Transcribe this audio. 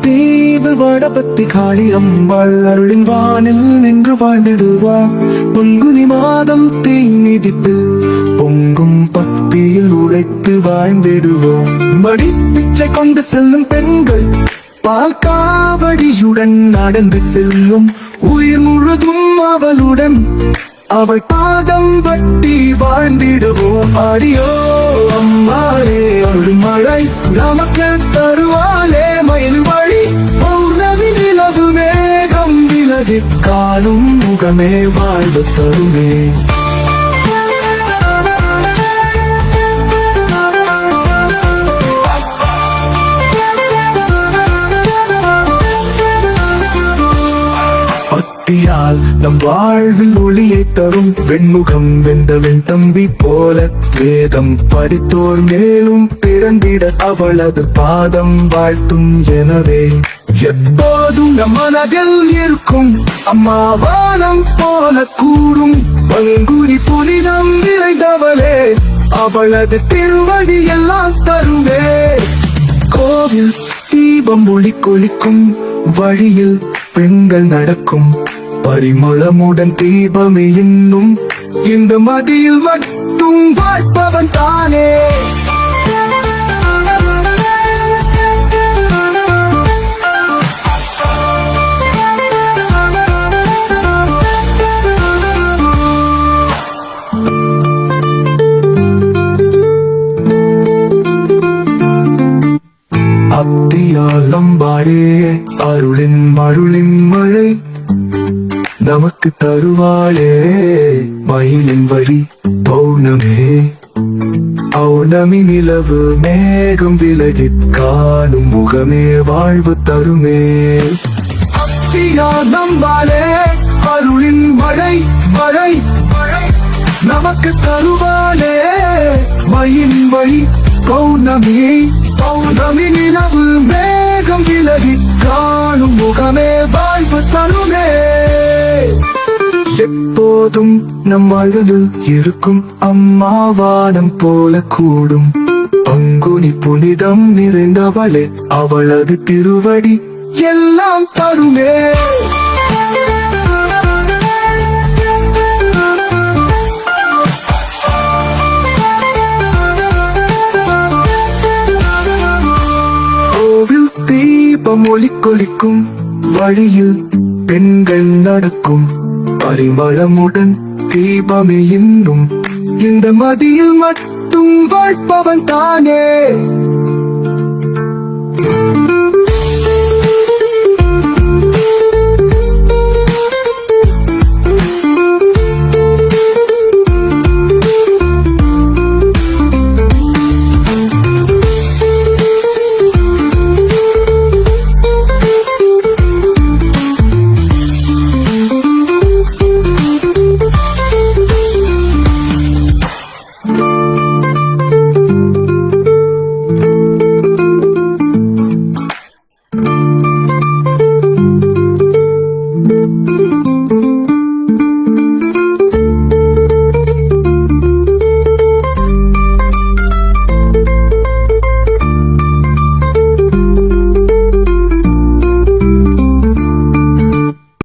தீவு வடபத்தி காளி அம்பாள் அருளின் வானில் நின்று வாழ்ந்திடுவார். பங்குனி மாதம் தீ மிதித்து பொங்கும் பக்தியில் உழைத்து வாழ்ந்திடுவோம். மடி பிச்சை கொண்டு செல்லும் பெண்கள் பால் காவடியுடன் நடந்து செல்லும். உயிர் முழுதும் அவளுடன் அவள் பாதம் பட்டி வாழ்ந்திடுவோம். அடியோ அம்மாளே அருள் மழை நமக்கு தருவாளே மயில் வழி. பௌர்ணமி நிலவு மேகம் விலகி காணும் முகமே வாழ்வு தருமே. பக்தியால் நம் வாழ்வில் ஒளியை தரும் வெண்முகம் வெந்த வெண்தம்பி போல வேதம் படித்தோர் மேலும் பிறந்திட அவளது பாதம் வாழ்த்தும். எனவே எப்போதும் நம் மனதில் இருக்கும் அம்மாவானம் போல கூடும். பங்குனி புனிதம் நிறைந்தவளே அவளது திருவடி எல்லாம் தருவே. கோவில் தீபம் ஒளி கொளிக்கும் வழியில் பெண்கள் நடக்கும். பரிமளமுடன் தீபமே இன்னும் இந்த மதியில் மட்டும் வாழ்பவன் தானே. அத்தியாலம்பாடே அருளின் மருளின் மழை நமக்கு தருவாளே மயிலின் வழி. பௌர்ணமே பௌர்ணமி நிலவு மேகம் விலகி காணும் முகமே வாழ்வு தருமே. அத்தியாலம்பாடே அருளின் மழை மழை நமக்கு தருவாளே மயிலின் வழி. பௌர்ணமி பௌர்ணமி நிலவு மேகம் விலகி காணும் முகமே வாழ்வு தருமே. எப்போதும் நம் வாழ்வில் இருக்கும் அம்மாவானம் போல கூடும். பங்குனி புனிதம் நிறைந்தவளே அவளது திருவடி எல்லாம் தருமே. தீபம் ஒளி கொளிக்கும் வழியில் பெண்கள் நடக்கும். பரிமளமுடன் தீபமே இன்னும் இந்த மதியில் மட்டும் வாழ்பவன் தானே.